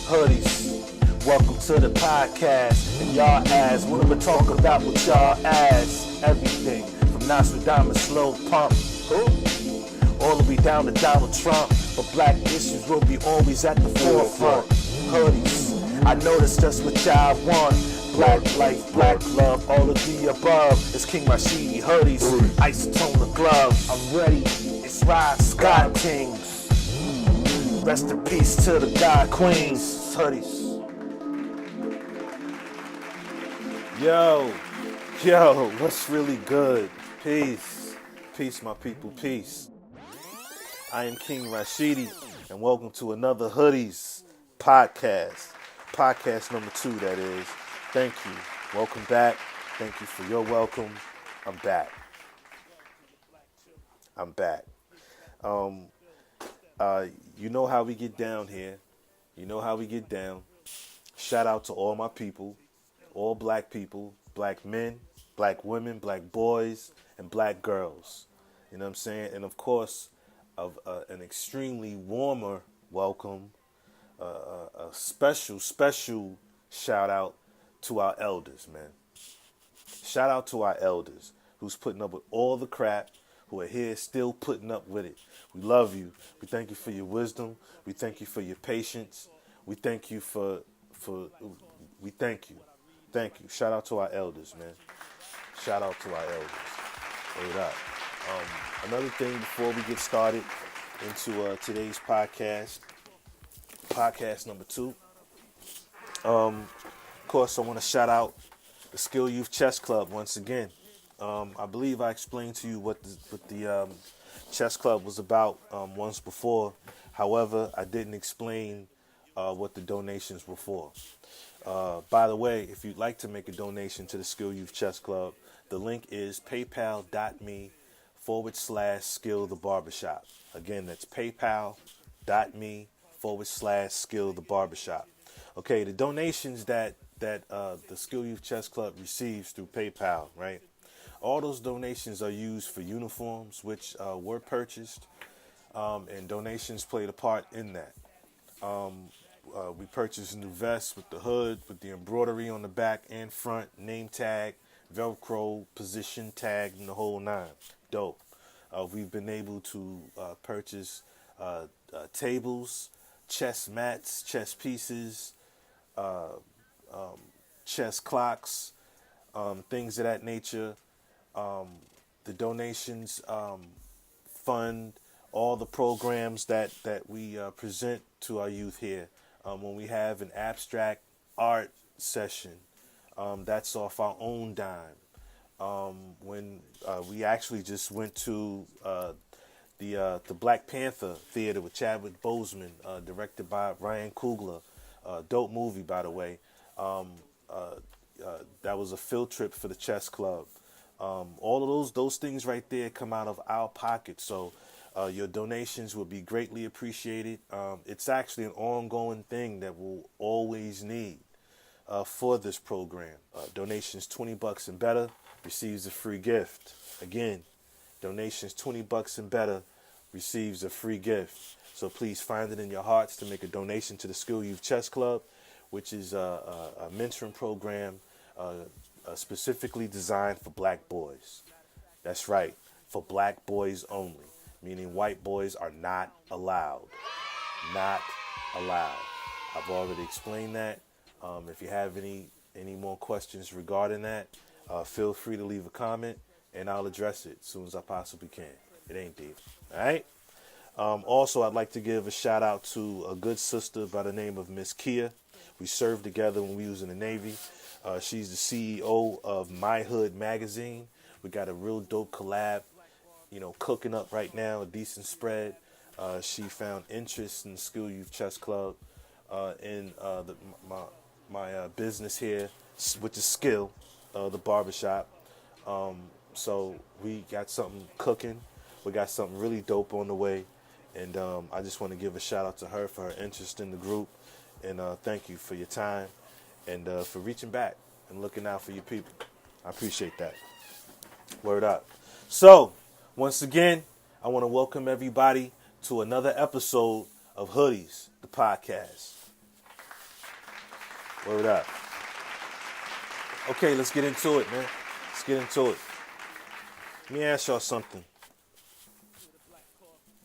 Hoodies, welcome to the podcast. And y'all ass, what I'ma talk about with y'all ass? Everything from Nostradamus, slow pump, all the way down to Donald Trump. But black issues will be always at the forefront. Hoodies, I know that's just what y'all want. Black life, black love, all of the above. It's King Rashidi hoodies, isotone the gloves. I'm ready, it's Rod Scott Kings. Rest in peace to the God Queens. Hoodies. Yo, what's really good? Peace. Peace, my people, peace. I am King Rashidi, and welcome to another Hoodies podcast. Podcast number 2, that is. Thank you. Welcome back. Thank you for your welcome. I'm back. You know how we get down here. You know how we get down. Shout out to all my people, all black people, black men, black women, black boys, and black girls. You know what I'm saying? And of course, an extremely warmer welcome, a special shout out to our elders, man. Shout out to our elders who's putting up with all the crap, who are here still putting up with it. We love you. We thank you for your wisdom. We thank you for your patience. We thank you we thank you. Thank you. Shout out to our elders, man. Shout out to our elders. Word up. Another thing before we get started into today's podcast number 2. Of course, I want to shout out the Skill Youth Chess Club once again. I believe I explained to you what the chess club was about once before. However, I didn't explain what the donations were for. By the way, if you'd like to make a donation to the Skill Youth Chess Club, the link is paypal.me/Skill the Barbershop. Again, that's paypal.me/Skill the Barbershop. Okay, the donations that the Skill Youth Chess Club receives through PayPal, right? All those donations are used for uniforms, which were purchased, and donations played a part in that. We purchased new vests with the hood, with the embroidery on the back and front, name tag, Velcro, position tag, and the whole 9. Dope. We've been able to purchase tables, chess mats, chess pieces, chess clocks, things of that nature. The donations fund all the programs that we present to our youth here. When we have an abstract art session, that's off our own dime. When we actually just went to the Black Panther Theater with Chadwick Boseman, directed by Ryan Coogler. Dope movie, by the way. That was a field trip for the chess club. All of those things right there come out of our pocket. So your donations will be greatly appreciated. It's actually an ongoing thing that we'll always need for this program. Donations $20 and better receives a free gift. Again, donations $20 and better receives a free gift. So please find it in your hearts to make a donation to the Skill Youth Chess Club, which is a mentoring program specifically designed for black boys. That's right, for black boys only, meaning white boys are not allowed. Not allowed. I've already explained that. If you have any more questions regarding that, feel free to leave a comment and I'll address it as soon as I possibly can. It ain't deep. All right? Also, I'd like to give a shout out to a good sister by the name of Miss Kia. We served together when we was in the Navy. She's the CEO of My Hood magazine. We got a real dope collab, cooking up right now, a decent spread. She found interest in the Skill Youth Chess Club, in my business here, which is Skill, the barbershop. So we got something cooking. We got something really dope on the way. And I just want to give a shout out to her for her interest in the group. And thank you for your time and for reaching back and looking out for your people. I appreciate that. Word up. So, once again, I want to welcome everybody to another episode of Hoodies, the podcast. Word up. Okay, let's get into it, man. Let's get into it. Let me ask y'all something.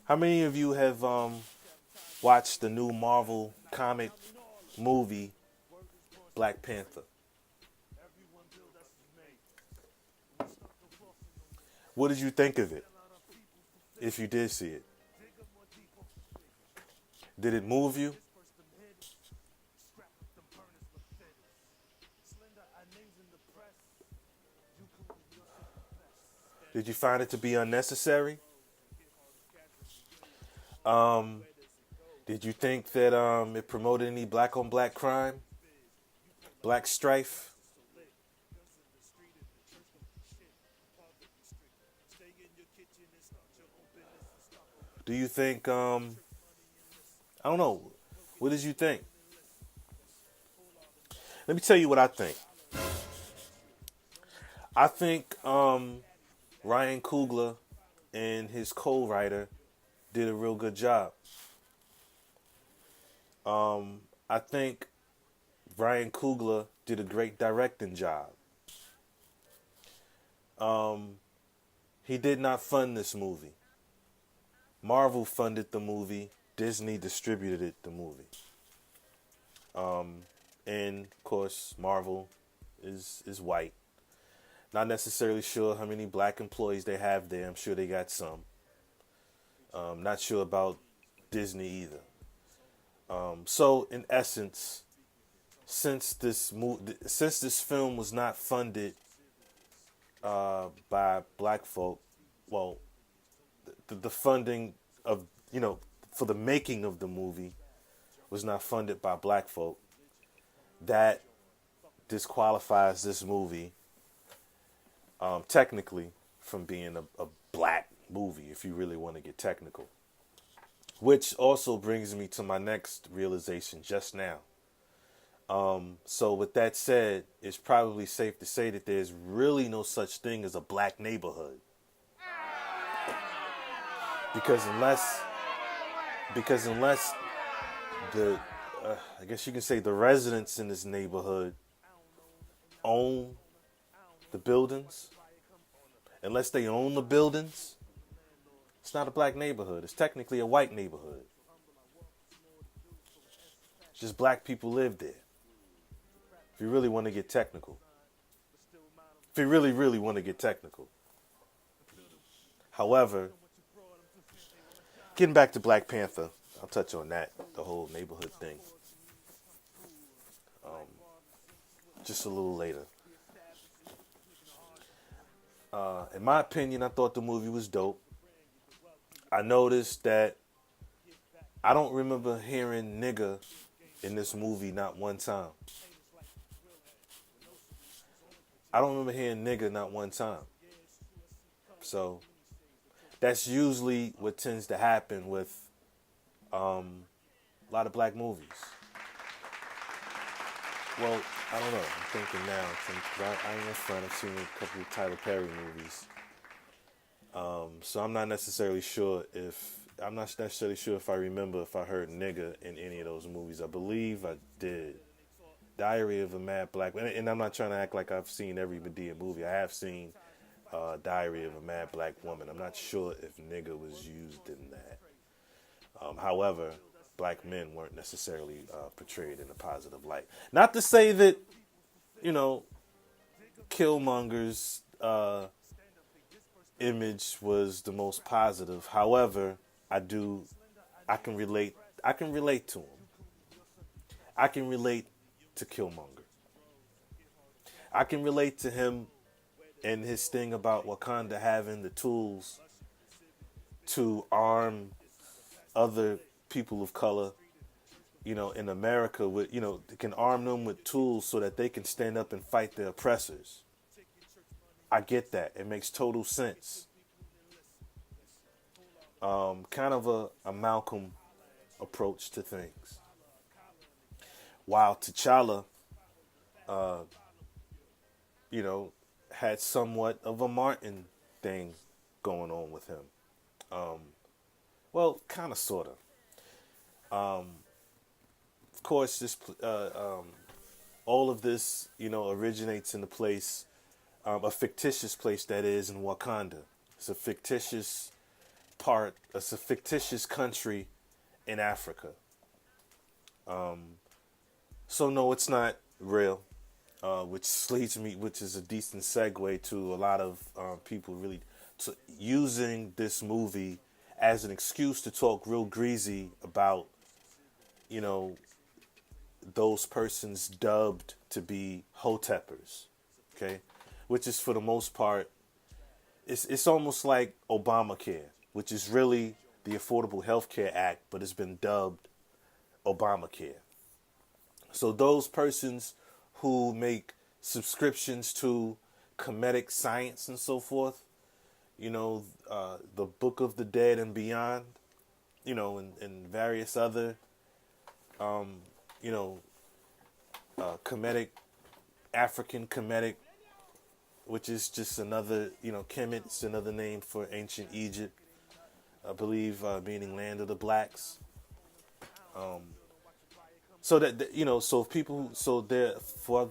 How many of you have watched the new Marvel comic movie, Black Panther? What did you think of it? If you did see it, did it move you? Did you find it to be unnecessary? Um, did you think that it promoted any black on black crime, black strife? Do you think I don't know. What did you think? Let me tell you what I think. I think Ryan Coogler and his co-writer did a real good job. I think Ryan Coogler did a great directing job. He did not fund this movie. Marvel funded the movie. Disney distributed the movie. And of course, Marvel is white. Not necessarily sure how many black employees they have there. I'm sure they got some. Not sure about Disney either. So in essence, since this film was not funded by black folk, well, the funding of for the making of the movie was not funded by black folk, that disqualifies this movie technically from being a black movie, if you really want to get technical. Which also brings me to my next realization just now. So with that said, it's probably safe to say that there's really no such thing as a black neighborhood. Because unless the I guess you can say the residents in this neighborhood own the buildings, unless they own the buildings, it's not a black neighborhood. It's technically a white neighborhood. Just black people live there. If you really want to get technical. If you really, really want to get technical. However, getting back to Black Panther, I'll touch on that, the whole neighborhood thing, just a little later. In my opinion, I thought the movie was dope. I noticed that I don't remember hearing nigga in this movie not one time. I don't remember hearing nigga not one time. So that's usually what tends to happen with a lot of black movies. Well, I don't know. I'm thinking now. I ain't in front. I've seen a couple of Tyler Perry movies. So I'm not necessarily sure if I remember if I heard nigga in any of those movies. I believe I did. Diary of a Mad Black, and I'm not trying to act like I've seen every Madea movie. I have seen Diary of a Mad Black Woman. I'm not sure if nigga was used in that. However, black men weren't necessarily portrayed in a positive light. Not to say that, Killmonger's image was the most positive. However, I can relate to him. I can relate to Killmonger. I can relate to him and his thing about Wakanda having the tools to arm other people of color, in America with, they can arm them with tools so that they can stand up and fight their oppressors. I get that. It makes total sense. Kind of a Malcolm approach to things. While T'Challa, had somewhat of a Martin thing going on with him. Well, kind of, sort of. Of course, this all of this, originates in the place, a fictitious place that is in Wakanda. It's a fictitious it's a fictitious country in Africa. So no, it's not real. Which is a decent segue to a lot of people really using this movie as an excuse to talk real greasy about, you know, those persons dubbed to be hoteppers, okay? Which is for the most part, it's almost like Obamacare, which is really the Affordable Health Care Act, but it's been dubbed Obamacare. So those persons who make subscriptions to comedic science and so forth, the Book of the Dead and beyond, and various other, you know, comedic, African comedic, which is just another, Kemet, it's another name for ancient Egypt, I believe, meaning land of the blacks. So that, so people, so there for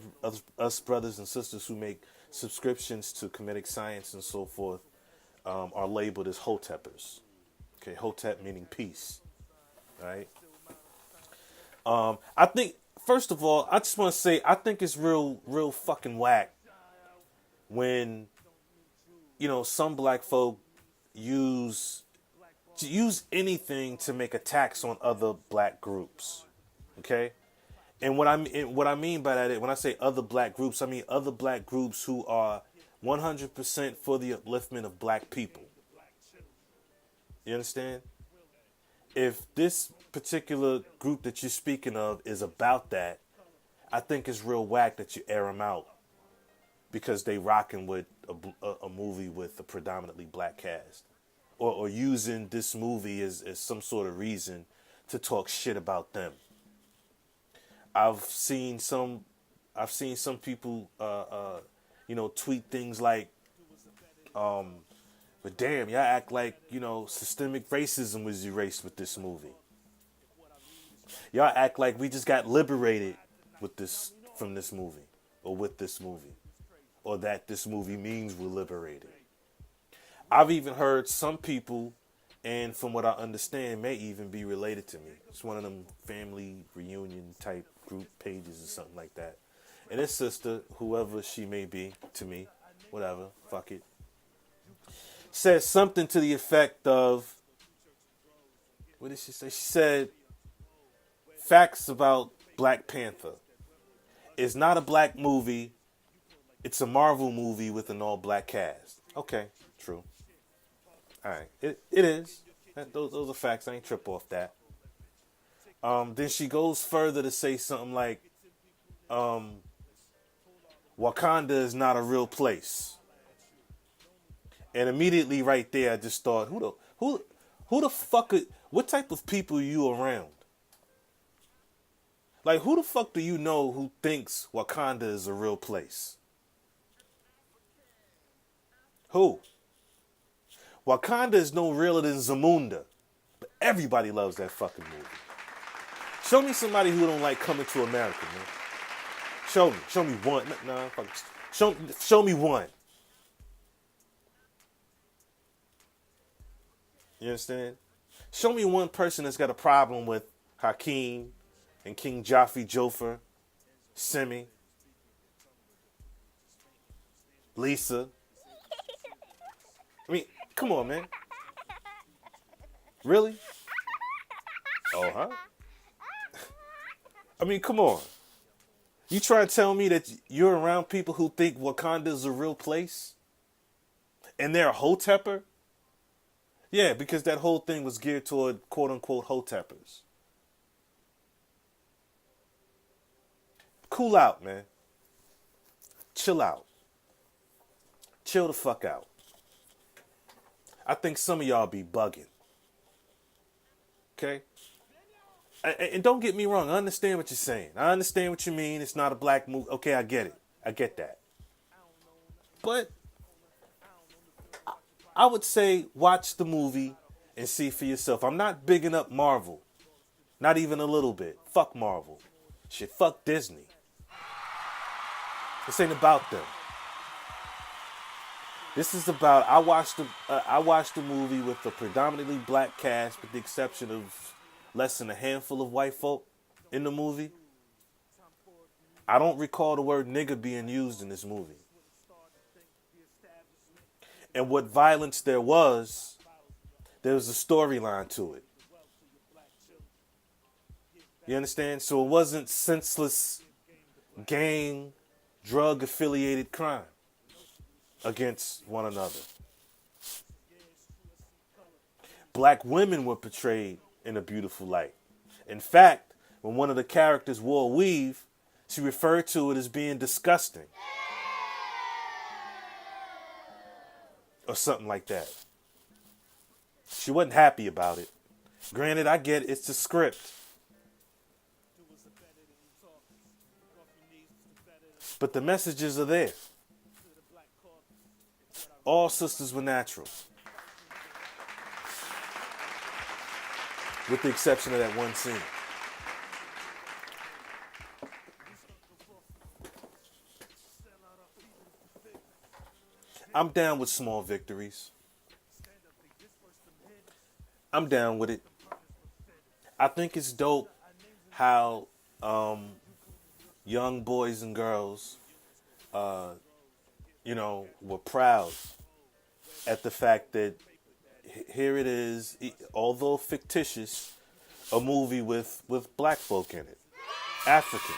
us brothers and sisters who make subscriptions to comedic science and so forth, are labeled as hoteppers. Okay, hotep meaning peace, right? I think first of all, I just want to say I think it's real fucking whack when some black folk use anything to make attacks on other black groups. Okay, and what I mean by that, when I say other black groups, I mean other black groups who are 100% for the upliftment of black people. You understand? If this particular group that you're speaking of is about that, I think it's real whack that you air them out because they rocking with a movie with a predominantly black cast, or using this movie as some sort of reason to talk shit about them. I've seen some people, tweet things like, but damn, y'all act like, systemic racism was erased with this movie. Y'all act like we just got liberated from this movie, or with this movie, or that this movie means we're liberated. I've even heard some people, and from what I understand, may even be related to me. It's one of them family reunion type group pages or something like that. And his sister, whoever she may be to me, whatever, fuck it, said something to the effect of, what did she say? She said, facts about Black Panther. It's not a black movie. It's a Marvel movie with an all-black cast. Okay, true. All right, it is. Those are facts. I ain't trip off that. Then she goes further to say something like, Wakanda is not a real place. And immediately right there, I just thought, who the fuck, what type of people are you around? Like, who the fuck do you know who thinks Wakanda is a real place? Who? Wakanda is no realer than Zamunda. But everybody loves that fucking movie. Show me somebody who don't like Coming to America, man. Show me. Show me one. Nah, fuck. Show me one. You understand? Show me one person that's got a problem with Hakeem and King Joffrey Joffre, Simi, Lisa. I mean, come on, man. Really? Oh, huh? I mean, come on. You trying to tell me that you're around people who think Wakanda is a real place? And they're a hotepper? Yeah, because that whole thing was geared toward quote-unquote hoteppers. Cool out, man. Chill out. Chill the fuck out. I think some of y'all be bugging. Okay? And don't get me wrong. I understand what you're saying. I understand what you mean. It's not a black movie. Okay, I get it. I get that. But I would say watch the movie and see for yourself. I'm not bigging up Marvel. Not even a little bit. Fuck Marvel. Shit, fuck Disney. This ain't about them. This is about. I watched the movie with a predominantly black cast, with the exception of less than a handful of white folk in the movie. I don't recall the word nigga being used in this movie. And what violence there was a storyline to it. You understand? So it wasn't senseless gang, drug affiliated crime against one another. Black women were portrayed in a beautiful light. In fact, when one of the characters wore a weave, she referred to it as being disgusting. Or something like that. She wasn't happy about it. Granted, I get it, it's the script. But the messages are there. All sisters were natural. With the exception of that one scene. I'm down with small victories. I'm down with it. I think it's dope how young boys and girls, were proud at the fact that here it is, although fictitious, a movie with black folk in it. Africans.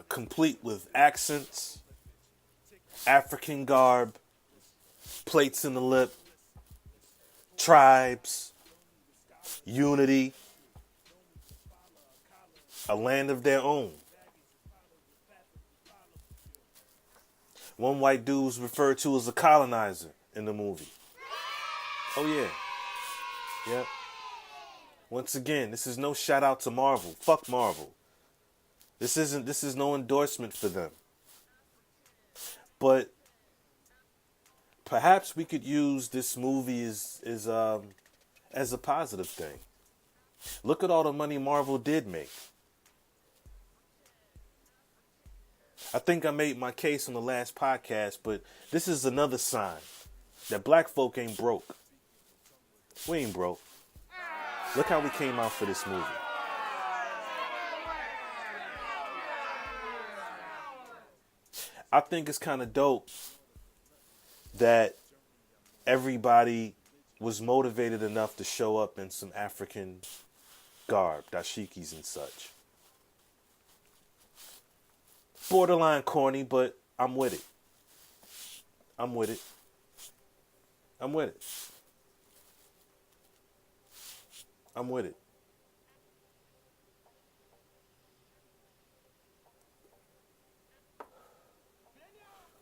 Complete with accents, African garb, plates in the lip, tribes, unity, a land of their own. One white dude was referred to as a colonizer in the movie. Oh yeah. Yep. Once again, this is no shout out to Marvel. Fuck Marvel. This is no endorsement for them. But perhaps we could use this movie as a positive thing. Look at all the money Marvel did make. I think I made my case on the last podcast, but this is another sign that black folk ain't broke. We ain't broke. Look how we came out for this movie. I think it's kind of dope that everybody was motivated enough to show up in some African garb, dashikis and such. Borderline corny, but I'm with it. I'm with it. I'm with it. I'm with it.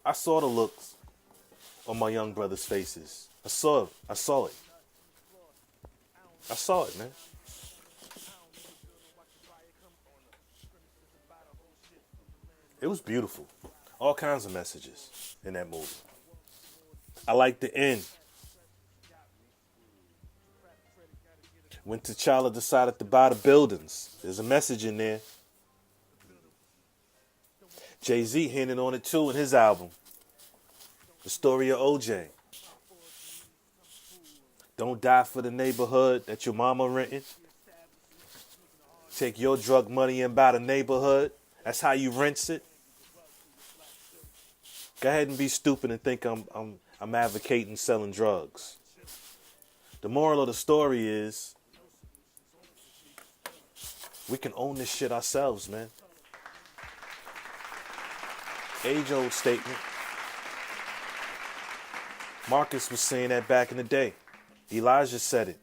I saw the looks on my young brothers' faces. I saw it. I saw it, man. It was beautiful. All kinds of messages in that movie. I like the end. When T'Challa decided to buy the buildings, there's a message in there. Jay-Z hinted on it too in his album. The story of OJ. Don't die for the neighborhood that your mama rented. Take your drug money and buy the neighborhood. That's how you rinse it. Go ahead and be stupid and think I'm advocating selling drugs. The moral of the story is we can own this shit ourselves, man. Age-old statement. Marcus was saying that back in the day. Elijah said it.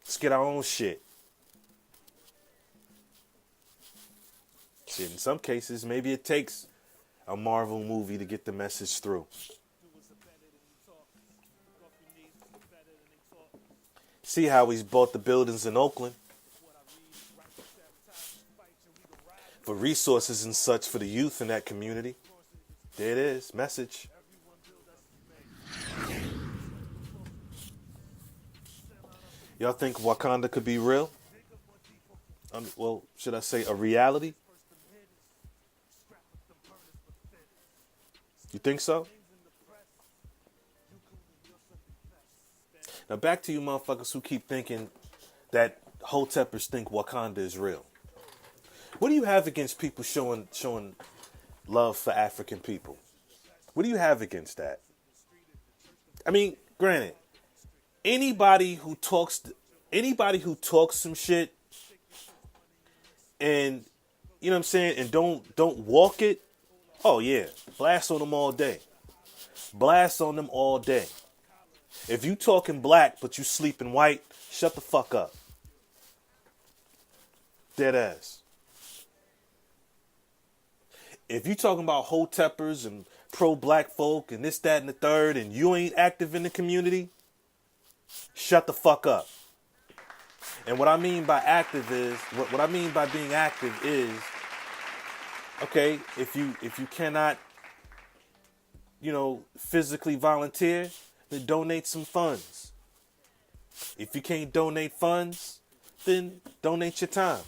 Let's get our own shit. Shit, in some cases, maybe it takes a Marvel movie to get the message through. See how he's bought the buildings in Oakland for resources and such for the youth in that community. There it is, message. Y'all think Wakanda could be real? Well, should I say a reality? You think so? Now back to you motherfuckers who keep thinking that Hoteppers think Wakanda is real. What do you have against people showing love for African people? What do you have against that? I mean, granted, anybody who talks some shit and you know what I'm saying and don't walk it, oh yeah, blast on them all day. Blast on them all day. If you talking black but you sleeping white, shut the fuck up. Dead ass. If you talking about Hoteppers and pro-black folk and this, that, and the third, and you ain't active in the community, shut the fuck up. And what I mean by active is, what I mean by being active is, okay, if you cannot, physically volunteer, then donate some funds. If you can't donate funds, then donate your time.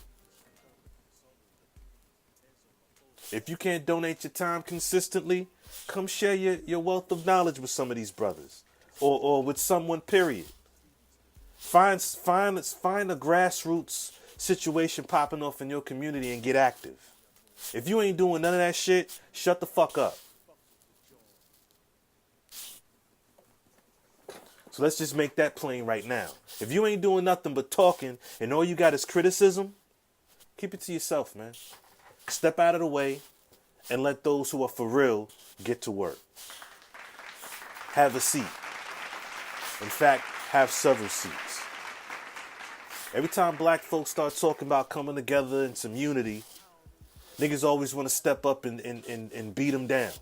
If you can't donate your time consistently, come share your wealth of knowledge with some of these brothers or with someone, period. Find a grassroots situation popping off in your community and get active. If you ain't doing none of that shit, shut the fuck up. So let's just make that plain right now. If you ain't doing nothing but talking and all you got is criticism, keep it to yourself, man. Step out of the way and let those who are for real get to work. Have a seat. In fact, have several seats. Every time black folks start talking about coming together in some unity, niggas always want to step up and beat them down.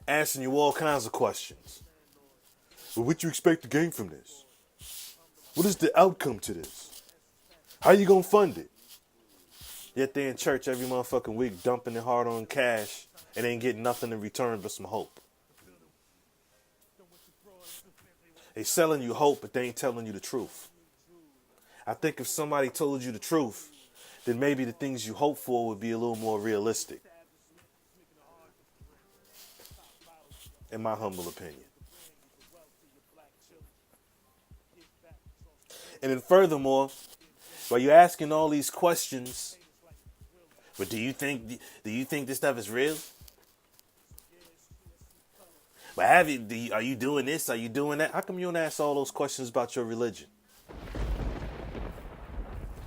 Asking you all kinds of questions. Well, what you expect to gain from this? What is the outcome to this? How you gonna fund it? Yet they in church every motherfucking week dumping their hard-earned cash and ain't getting nothing in return but some hope. They selling you hope, but they ain't telling you the truth. I think if somebody told you the truth, then maybe the things you hope for would be a little more realistic. In my humble opinion. And then furthermore, while you're asking all these questions, but do you think this stuff is real? But are you doing this? Are you doing that? How come you don't ask all those questions about your religion?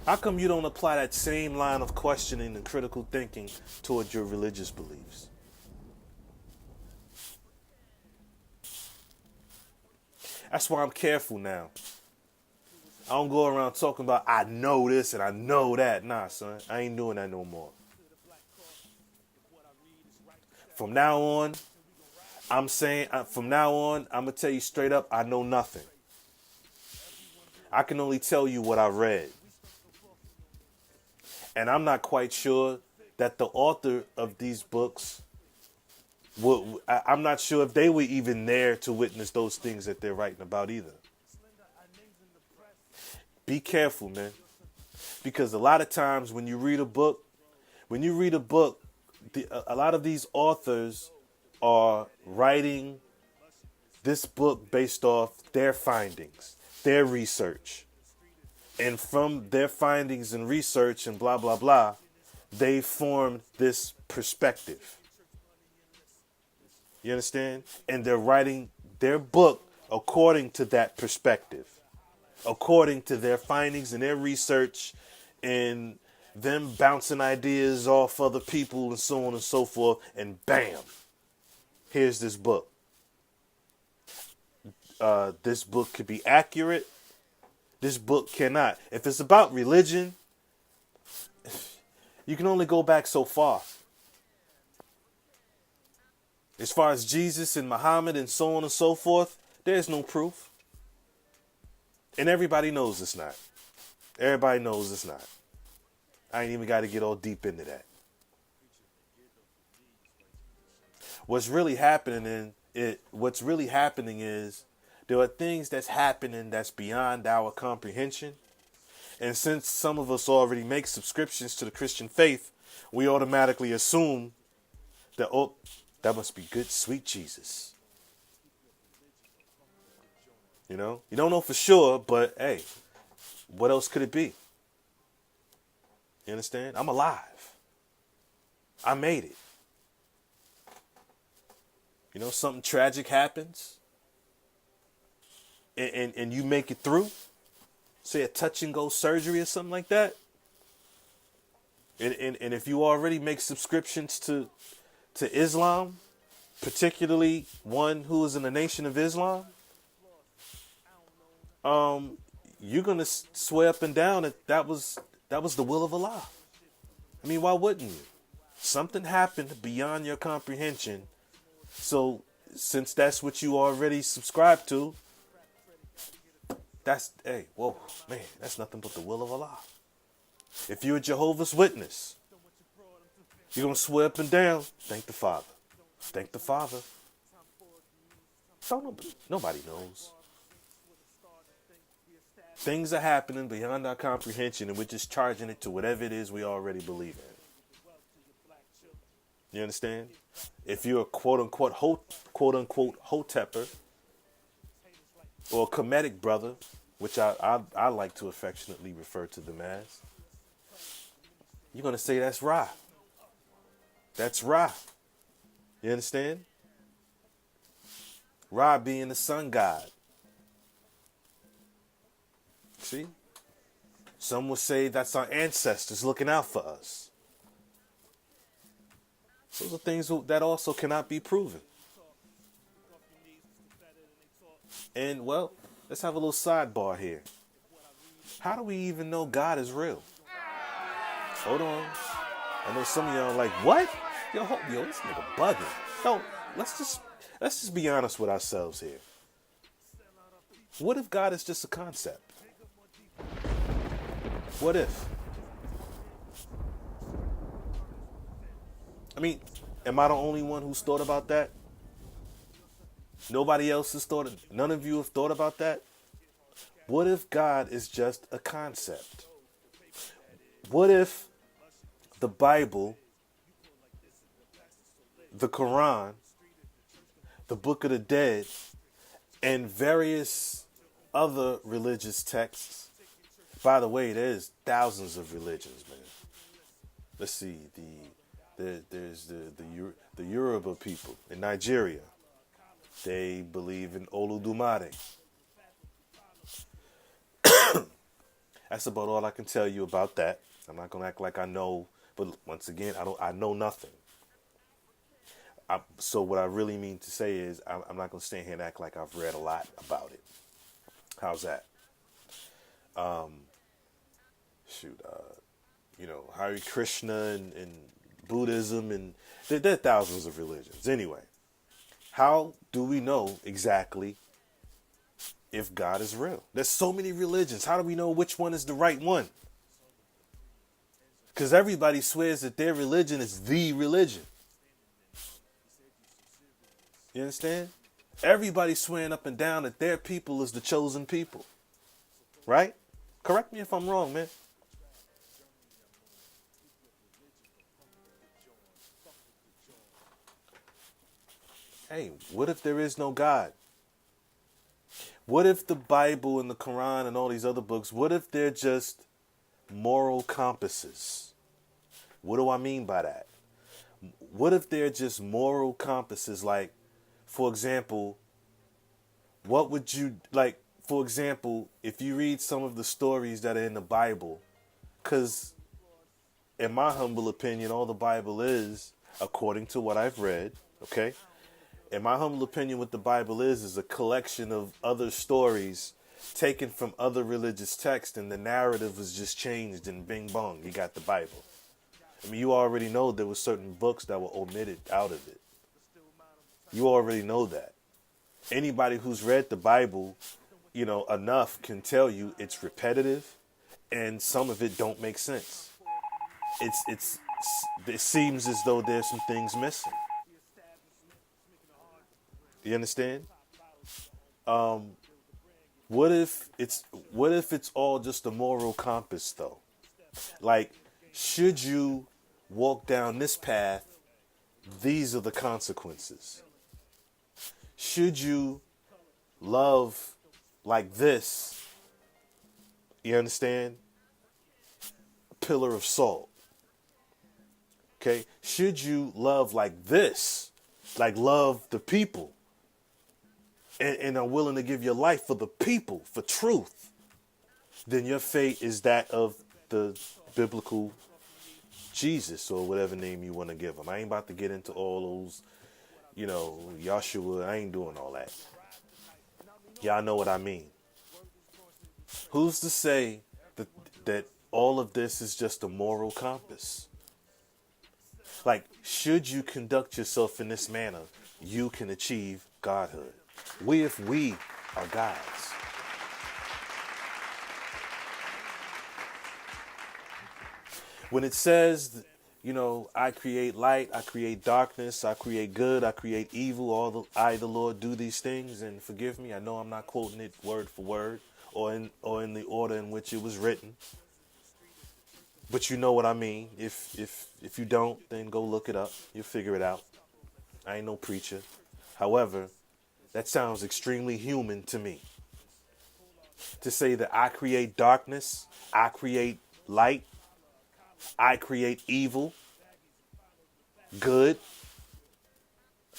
How come you don't apply that same line of questioning and critical thinking toward your religious beliefs? That's why I'm careful now. I don't go around talking about I know this and I know that. Nah, son, I ain't doing that no more. From now on, I'm gonna tell you straight up, I know nothing. I can only tell you what I read. And I'm not quite sure that the author of these books I'm not sure if they were even there to witness those things that they're writing about either. Be careful, man. Because a lot of times when you read a book, a lot of these authors are writing this book based off their findings, their research. And from their findings and research and blah, blah, blah, they formed this perspective. You understand? And they're writing their book according to that perspective, according to their findings and their research and them bouncing ideas off other people and so on and so forth. And bam, here's this book. This book could be accurate. This book cannot. If it's about religion, you can only go back so far. As far as Jesus and Muhammad and so on and so forth, there's no proof. And everybody knows it's not. Everybody knows it's not. I ain't even got to get all deep into that. What's really happening What's really happening is there are things that's happening that's beyond our comprehension. And since some of us already make subscriptions to the Christian faith, we automatically assume that, oh, that must be good, sweet Jesus. You know, you don't know for sure, but hey, what else could it be? You understand? I'm alive. I made it. You know, something tragic happens and you make it through. Say a touch and go surgery or something like that. And if you already make subscriptions to Islam, particularly one who is in the Nation of Islam, you're gonna swear up and down that was the will of Allah. I mean, why wouldn't you? Something happened beyond your comprehension. So since that's what you already subscribe to, hey, whoa, man, that's nothing but the will of Allah. If you're a Jehovah's Witness, you're going to swear up and down, thank the Father. Thank the Father. Nobody knows. Things are happening beyond our comprehension, and we're just charging it to whatever it is we already believe in. You understand? If you're a quote-unquote hotepper or a Kemetic brother, which I like to affectionately refer to them as, you're going to say that's Ra. That's Ra. You understand? Ra being the sun god. See? Some would say that's our ancestors looking out for us. Those are things that also cannot be proven. And, well, let's have a little sidebar here. How do we even know God is real? Hold on. I know some of y'all are like, what? Yo, this nigga bugging. No, let's just be honest with ourselves here. What if God is just a concept? What if? I mean, am I the only one who's thought about that? Nobody else has thought, none of you have thought about that? What if God is just a concept? What if the Bible, the Quran, the Book of the Dead, and various other religious texts? By the way, there's thousands of religions, man. Let's see, there's the Yoruba people in Nigeria. They believe in Oludumare. That's about all I can tell you about that. I'm not gonna act like I know, but once again, I know nothing. So what I really mean to say is, I'm not gonna stand here and act like I've read a lot about it. How's that? Hare Krishna and Buddhism, and there are thousands of religions. Anyway, how do we know exactly if God is real? There's so many religions. How do we know which one is the right one? Because everybody swears that their religion is the religion. You understand? Everybody's swearing up and down that their people is the chosen people. Right? Correct me if I'm wrong, man. Hey, what if there is no God? What if the Bible and the Quran and all these other books, what if they're just moral compasses? What do I mean by that? What if they're just moral compasses? Like, for example, for example, if you read some of the stories that are in the Bible, because in my humble opinion, all the Bible is, according to what I've read, okay? In my humble opinion, what the Bible is a collection of other stories taken from other religious texts, and the narrative was just changed, and bing bong, you got the Bible. I mean, you already know there were certain books that were omitted out of it. You already know that. Anybody who's read the Bible, enough can tell you it's repetitive, and some of it don't make sense. It seems as though there's some things missing. You understand? What if it's all just a moral compass though? Like, should you walk down this path, these are the consequences. Should you love like this, you understand? Pillar of salt. Okay? Should you love like this, like love the people, and are willing to give your life for the people, for truth, then your fate is that of the biblical Jesus or whatever name you want to give him. I ain't about to get into all those, Yahshua. I ain't doing all that. Y'all know what I mean. Who's to say that all of this is just a moral compass? Like, should you conduct yourself in this manner, you can achieve godhood. If we are gods. When it says, I create light, I create darkness, I create good, I create evil, I, the Lord, do these things, and forgive me, I know I'm not quoting it word for word or in the order in which it was written. But you know what I mean. If you don't, then go look it up. You'll figure it out. I ain't no preacher. However, that sounds extremely human to me. To say that I create darkness, I create light, I create evil, good,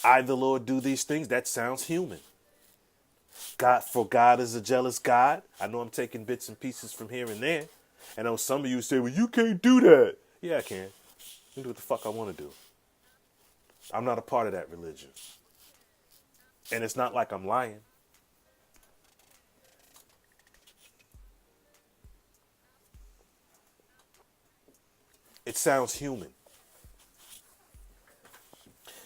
I, the Lord, do these things, that sounds human. For God is a jealous God. I know I'm taking bits and pieces from here and there. And I know some of you say, well, you can't do that. Yeah, I can. I can do what the fuck I want to do. I'm not a part of that religion. And it's not like I'm lying. It sounds human.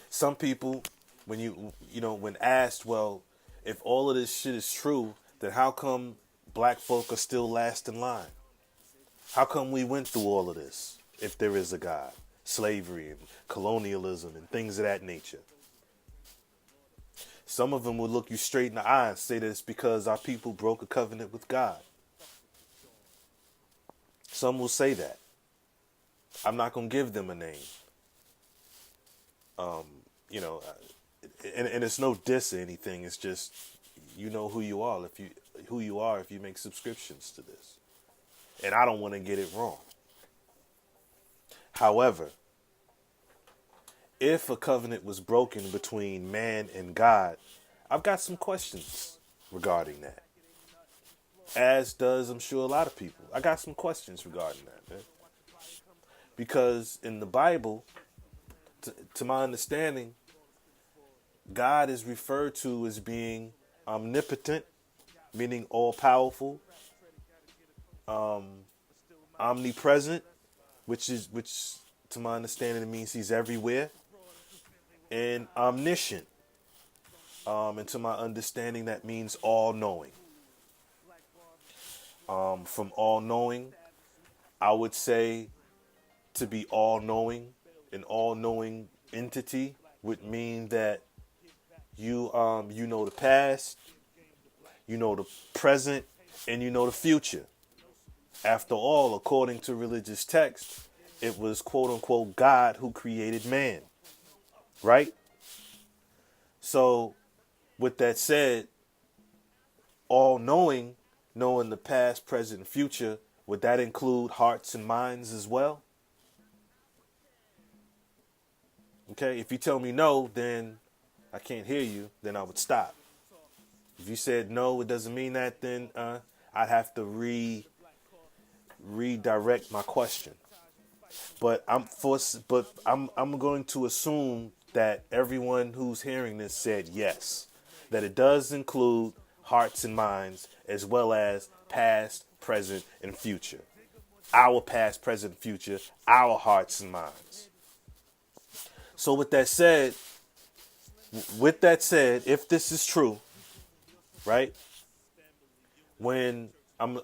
Some people, when asked, well, if all of this shit is true, then how come black folk are still last in line? How come we went through all of this if there is a God? Slavery and colonialism and things of that nature. Some of them will look you straight in the eye and say that it's because our people broke a covenant with God. Some will say that. I'm not going to give them a name. And it's no diss or anything. It's just, you know who you are if you make subscriptions to this. And I don't want to get it wrong. However, if a covenant was broken between man and God, I've got some questions regarding that. As does, I'm sure, a lot of people. I got some questions regarding that, man. Because in the Bible, to my understanding, God is referred to as being omnipotent, meaning all-powerful, omnipresent, which to my understanding means he's everywhere, and omniscient, and to my understanding that means all-knowing. From all-knowing, I would say to be all-knowing, an all-knowing entity would mean that you know the past, you know the present, and you know the future. After all, according to religious text, it was quote unquote God who created man. Right? So, with that said, all knowing the past, present, and future, would that include hearts and minds as well? Okay, if you tell me no, then I can't hear you, then I would stop. If you said no, it doesn't mean that, then I'd have to redirect my question. But I'm going to assume that everyone who's hearing this said yes, that it does include hearts and minds as well as past, present, and future. Our past, present, future, our hearts and minds. So with that said, if this is true, right? When I'm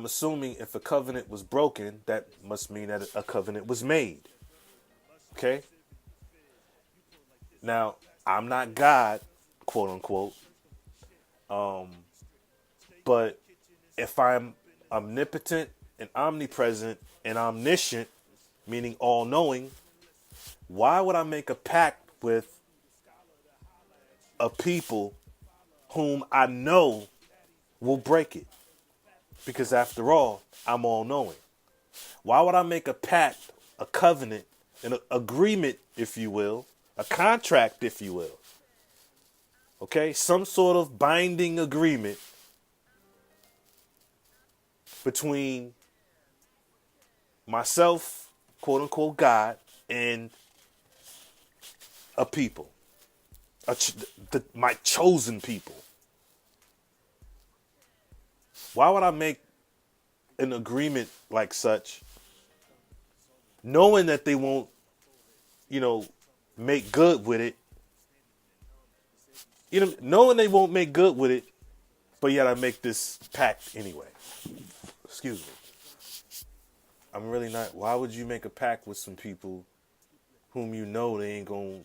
assuming if a covenant was broken, that must mean that a covenant was made. Okay? Now, I'm not God, quote unquote. But if I'm omnipotent and omnipresent and omniscient, meaning all knowing, why would I make a pact with a people whom I know will break it? Because after all, I'm all knowing. Why would I make a pact, a covenant, an agreement, if you will, a contract, if you will? Okay, some sort of binding agreement between myself, quote unquote, God, and a people, my chosen people. Why would I make an agreement like such, knowing that they won't, you know, make good with it? You know, knowing they won't make good with it, but yet I make this pact anyway. Excuse me. I'm really not. Why would you make a pact with some people whom you know they ain't gonna,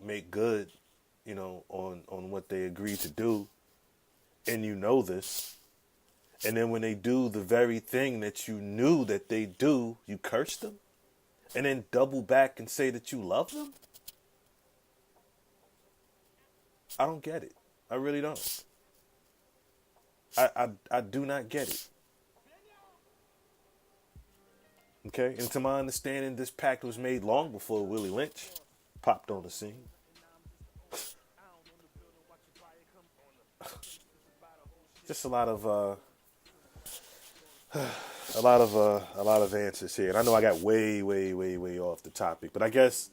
make good, on what they agreed to do, and you know this, and then when they do the very thing that you knew that they do, you curse them, and then double back and say that you love them? I don't get it. I really don't. I do not get it. Okay, and to my understanding, this pact was made long before Willie Lynch popped on the scene. Just a lot of answers here, and I know I got way off the topic, but I guess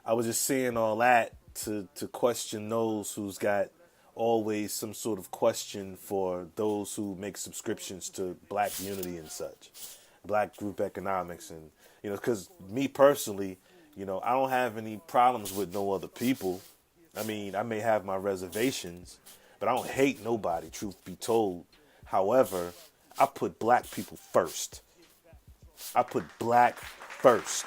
I was just saying all that to question those who's got always some sort of question for those who make subscriptions to Black Unity and such, Black group economics, and because me personally, I don't have any problems with no other people. I mean, I may have my reservations, but I don't hate nobody, truth be told. However, I put Black people first. I put Black first.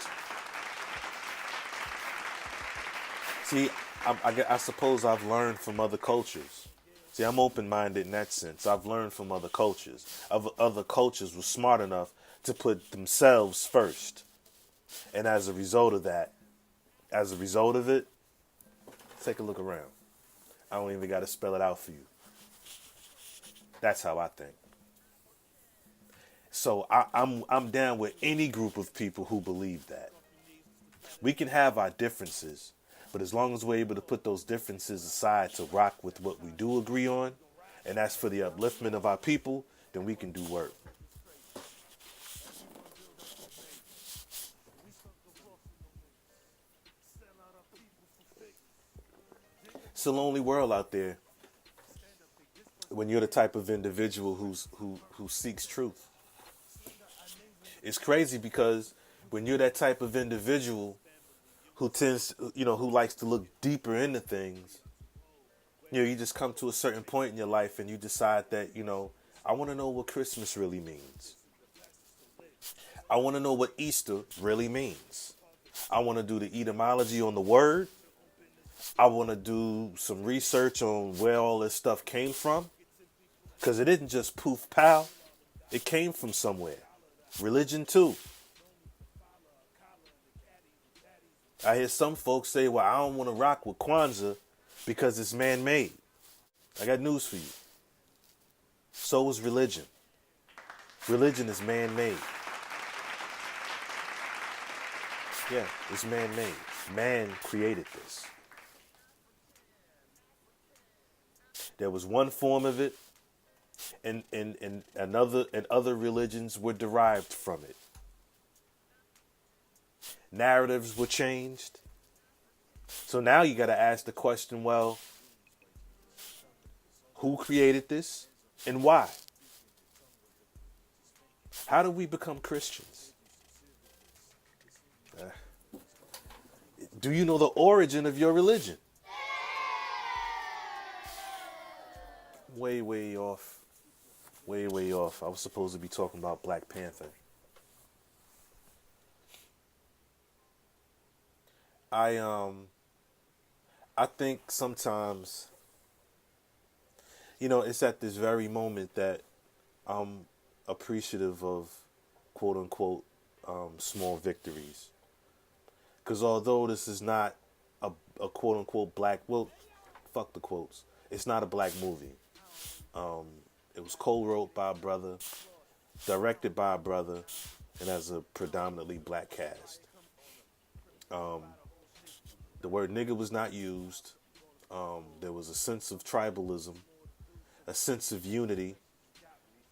See, I suppose I've learned from other cultures. See, I'm open-minded in that sense. I've learned from other cultures. Other cultures were smart enough to put themselves first. And as a result of it, take a look around. I don't even got to spell it out for you. That's how I think. So I'm down with any group of people who believe that. We can have our differences, but as long as we're able to put those differences aside to rock with what we do agree on, and that's for the upliftment of our people, then we can do work. It's a lonely world out there when you're the type of individual who seeks truth. It's crazy because when you're that type of individual who who likes to look deeper into things, you just come to a certain point in your life and you decide that, I want to know what Christmas really means. I want to know what Easter really means. I want to do the etymology on the word. I want to do some research on where all this stuff came from. Because it didn't just poof pow. It came from somewhere. Religion too. I hear some folks say, well, I don't want to rock with Kwanzaa because it's man-made. I got news for you. So is religion. Religion is man-made. Yeah, it's man-made. Man created this. There was one form of it, and other religions were derived from it. Narratives were changed. So now you got to ask the question, well, who created this and why? How do we become Christians? Do you know the origin of your religion? Way off. Way off. I was supposed to be talking about Black Panther. I think sometimes, it's at this very moment that I'm appreciative of quote unquote small victories. Because although this is not a quote unquote black, well, fuck the quotes, it's not a black movie. Um, it was co-wrote by a brother, directed by a brother, and has a predominantly black cast. The word nigga was not used. There was a sense of tribalism, a sense of unity.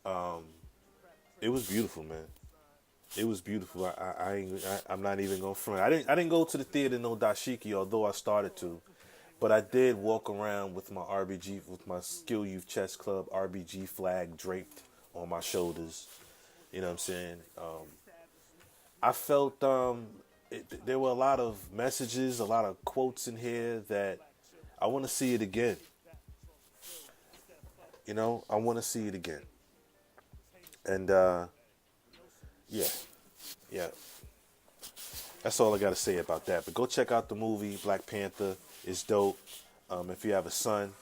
It was beautiful, man. It was beautiful. I'm not even gonna front. I didn't go to the theater no dashiki, although I started to, but I did walk around with my RBG, with my Skill Youth Chess Club RBG flag draped on my shoulders. You know what I'm saying? I felt there were a lot of messages, a lot of quotes in here that I want to see it again. I want to see it again. And yeah, yeah. That's all I got to say about that. But go check out the movie Black Panther. It's dope. If you have a son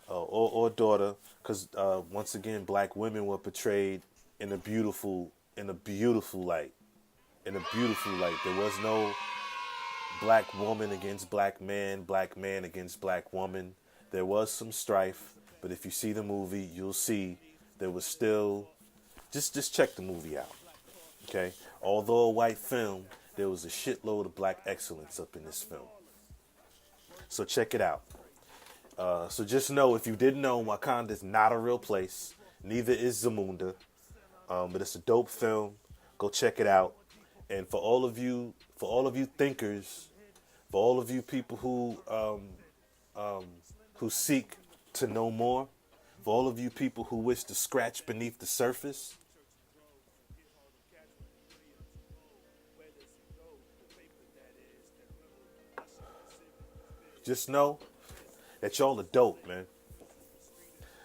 or daughter, because once again, black women were portrayed in in a beautiful light, in a beautiful light. There was no black woman against black man against black woman. There was some strife, but if you see the movie, you'll see there was still. Just check the movie out, okay? Although a white film, there was a shitload of black excellence up in this film. So check it out. So just know, if you didn't know, Wakanda is not a real place. Neither is Zamunda. But it's a dope film. Go check it out. And for all of you thinkers, for all of you people who seek to know more, for all of you people who wish to scratch beneath the surface, just know that y'all are dope, man.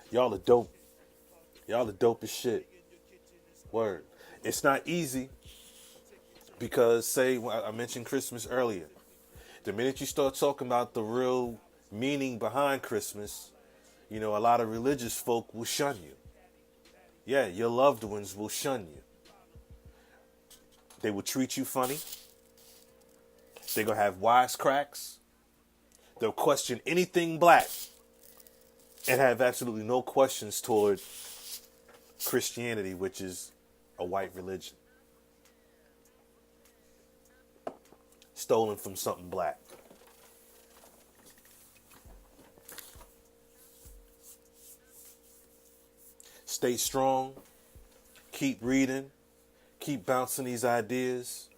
Y'all are dope. Y'all are dope as shit. Word. It's not easy because, say, I mentioned Christmas earlier. The minute you start talking about the real meaning behind Christmas, a lot of religious folk will shun you. Yeah, your loved ones will shun you. They will treat you funny. They're going to have wisecracks. They'll question anything black and have absolutely no questions toward Christianity, which is a white religion. Stolen from something black. Stay strong. Keep reading. Keep bouncing these ideas.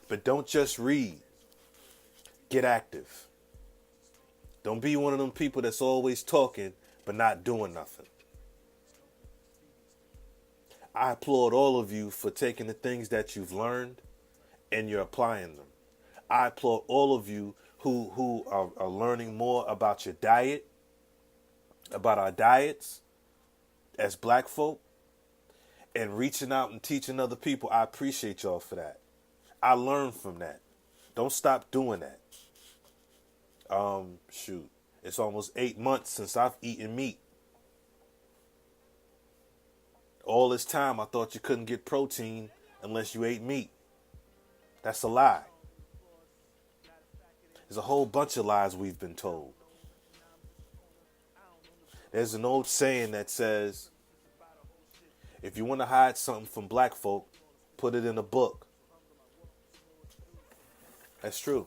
But don't just read. Get active. Don't be one of them people that's always talking but not doing nothing. I applaud all of you for taking the things that you've learned and you're applying them. I applaud all of you who are learning more about your diet, about our diets as black folk, and reaching out and teaching other people. I appreciate y'all for that. I learned from that. Don't stop doing that. Shoot. It's almost 8 months since I've eaten meat. All this time I thought you couldn't get protein unless you ate meat. That's a lie. There's a whole bunch of lies we've been told. There's an old saying that says, if you want to hide something from black folk, put it in a book. That's true.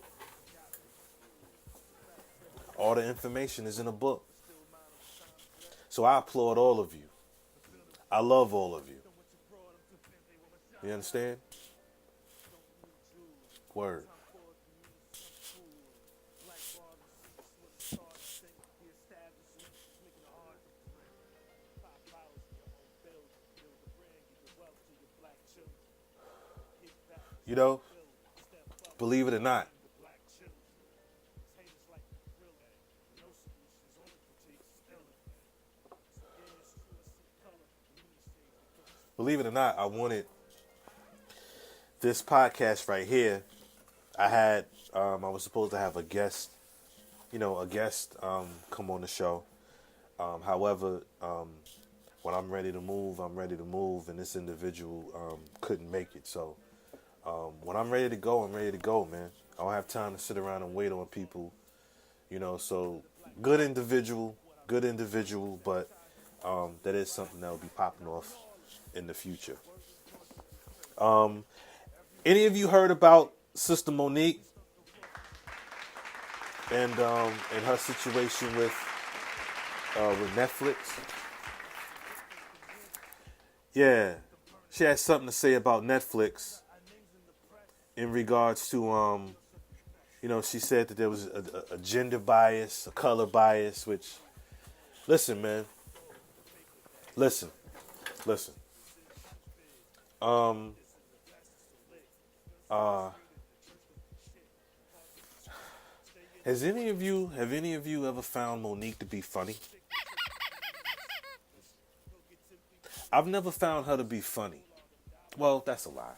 All the information is in a book. So I applaud all of you. I love all of you. You understand? Word. Believe it or not, I wanted this podcast right here. I was supposed to have a guest a guest come on the show. However, when I'm ready to move, I'm ready to move, and this individual couldn't make it. So when I'm ready to go, I'm ready to go, man. I don't have time to sit around and wait on people, So good individual, but that is something that will be popping off in the future. Any of you heard about Sister Monique and her situation with Netflix? Yeah, she had something to say about Netflix in regards to she said that there was a gender bias, a color bias. Which, listen, man, listen, listen. Um, uh, have any of you ever found Monique to be funny? I've never found her to be funny. Well, that's a lie.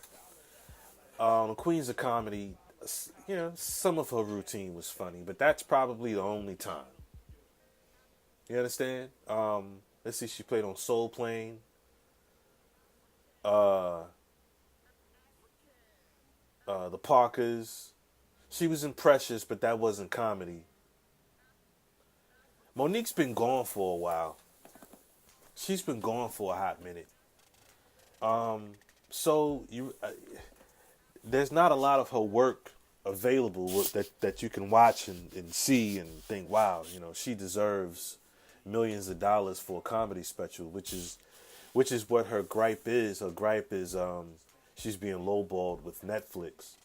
The Queens of Comedy, some of her routine was funny, but that's probably the only time. You understand? Let's see, she played on Soul Plane. Uh, the Parkers. She was in Precious, but that wasn't comedy. Monique's been gone for a while. She's been gone for a hot minute. So there's not a lot of her work available that you can watch and see and think, wow, she deserves millions of dollars for a comedy special, which is what her gripe is. Her gripe is she's being lowballed with Netflix,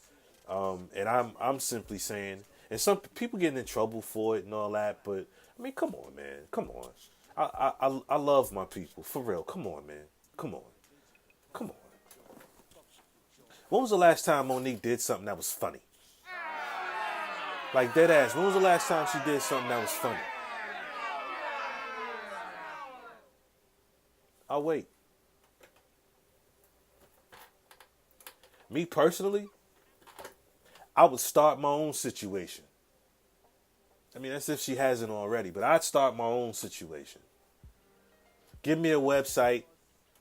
and I'm simply saying, and some people getting in trouble for it and all that, but I mean, come on, man, come on. I love my people for real. Come on, man, come on, come on. When was the last time Monique did something that was funny? Like dead ass. When was the last time she did something that was funny? I'll wait. Me personally, I would start my own situation. I mean, that's if she hasn't already, but I'd start my own situation. Give me a website,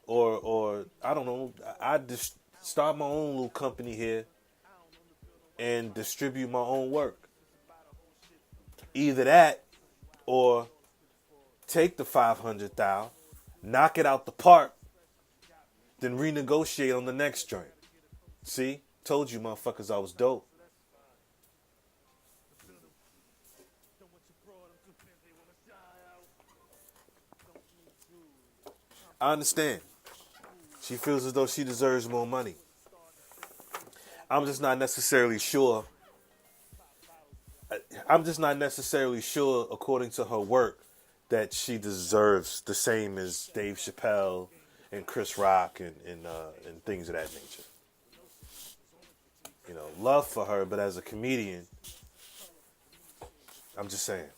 or I don't know. I'd just start my own little company here and distribute my own work. Either that, or take the 500,000, knock it out the park, then renegotiate on the next joint. See, told you motherfuckers I was dope. I understand. She feels as though she deserves more money. I'm just not necessarily sure. I'm just not necessarily sure, according to her work, that she deserves the same as Dave Chappelle and Chris Rock and things of that nature. Love for her, but as a comedian, I'm just saying.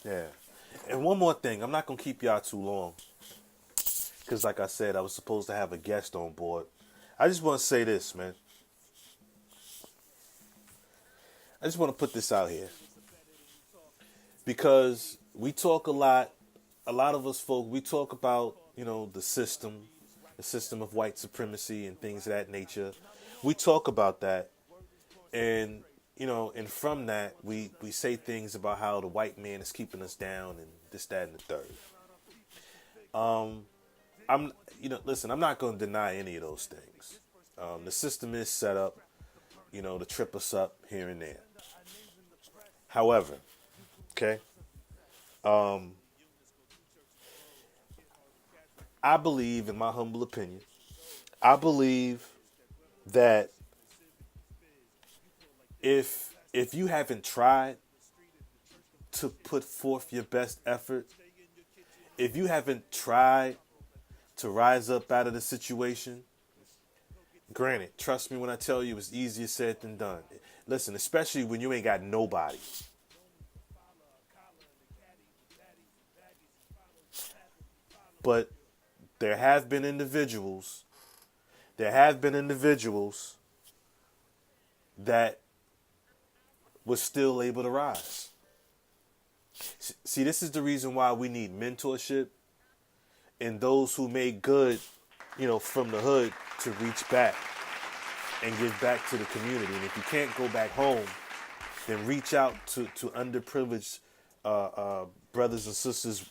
Yeah. And one more thing, I'm not gonna keep y'all too long, because like I said, I was supposed to have a guest on board. I just want to say this, man. I just want to put this out here, because we talk a lot of us folk, we talk about, the system of white supremacy and things of that nature. We talk about that, and and from that, we say things about how the white man is keeping us down and this, that, and the third. Listen, I'm not going to deny any of those things. The system is set up, to trip us up here and there. However, okay, I believe, in my humble opinion, I believe that if you haven't tried to put forth your best effort, if you haven't tried to rise up out of the situation, granted, trust me when I tell you it's easier said than done. Listen, especially when you ain't got nobody. But there have been individuals that was still able to rise. See, this is the reason why we need mentorship and those who made good, from the hood to reach back and give back to the community. And if you can't go back home, then reach out to underprivileged brothers and sisters,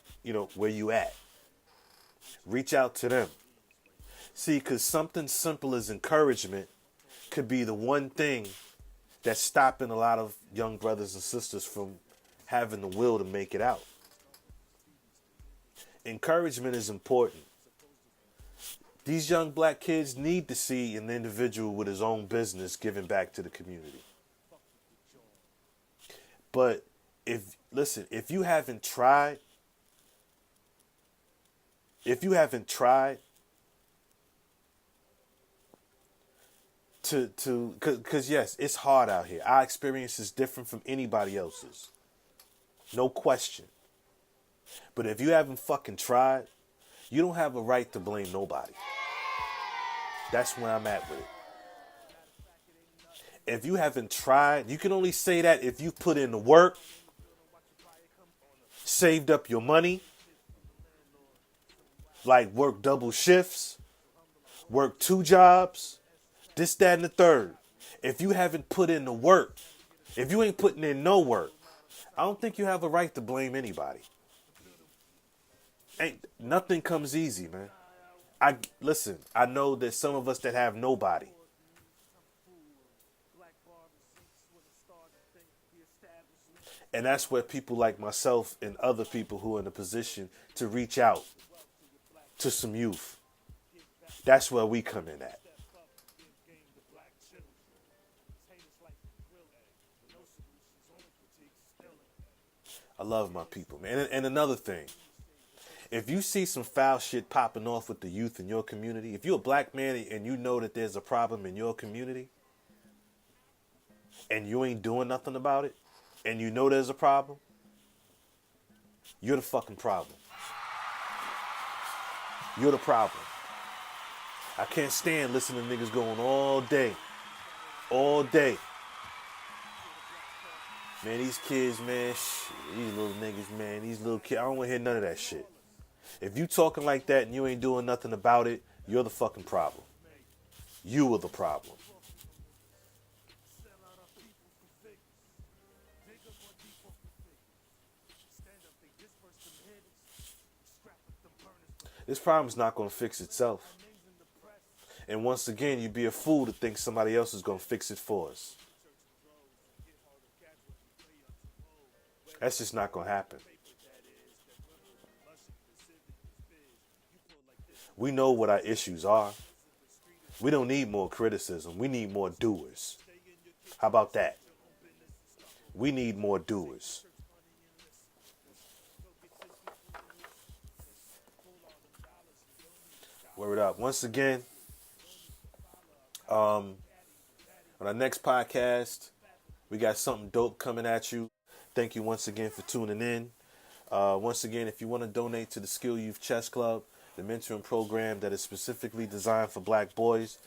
where you at. Reach out to them. See, because something simple as encouragement could be the one thing that's stopping a lot of young brothers and sisters from having the will to make it out. Encouragement is important. These young black kids need to see an individual with his own business giving back to the community. But if you haven't tried because yes, it's hard out here. Our experience is different from anybody else's. No question. But if you haven't fucking tried, you don't have a right to blame nobody. That's where I'm at with it. If you haven't tried, you can only say that if you put in the work, saved up your money, like work double shifts, work 2 jobs, this, that, and the third. If you haven't put in the work, if you ain't putting in no work, I don't think you have a right to blame anybody. Nothing comes easy, man. I know there's some of us that have nobody. And that's where people like myself and other people who are in a position to reach out to some youth. That's where we come in at. I love my people, man. And another thing, if you see some foul shit popping off with the youth in your community, if you're a black man and you know that there's a problem in your community and you ain't doing nothing about it, and you know there's a problem, you're the fucking problem. You're the problem. I can't stand listening to niggas going all day. All day. Man, these kids, man, these little niggas, man, these little kids, I don't want to hear none of that shit. If you talking like that and you ain't doing nothing about it, you're the fucking problem. You are the problem. This problem's not going to fix itself. And once again, you'd be a fool to think somebody else is going to fix it for us. That's just not going to happen. We know what our issues are. We don't need more criticism. We need more doers. How about that? We need more doers. Word up. Once again, on our next podcast, we got something dope coming at you. Thank you once again for tuning in. Once again, if you want to donate to the Skill Youth Chess Club, the mentoring program that is specifically designed for black boys,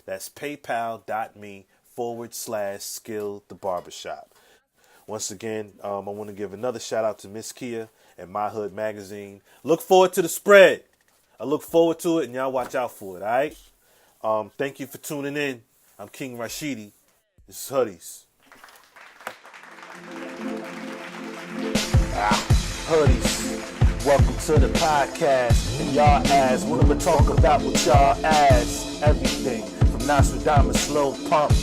that's paypal.me/Skill the Barbershop. Once again, I want to give another shout out to Miss Kia and My Hood Magazine. Look forward to the spread. I look forward to it, and y'all watch out for it, all right? Thank you for tuning in. I'm King Rashidi. This is Hoodies. Hoodies, welcome to the podcast. And y'all ask, what am I talking about with y'all ask? Everything from Nostradamus, slow pump,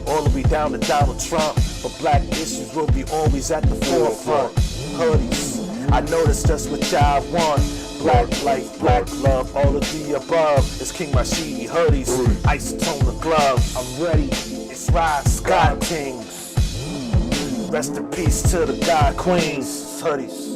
all the way down to Donald Trump. But black issues will be always at the forefront. Hoodies, I know that's just what y'all want. Black life, black love, all of the above. It's King Rashidi, hoodies, isotone gloves. I'm ready, it's Rise Scott Kings. Rest in peace to the God Queens, hoodies.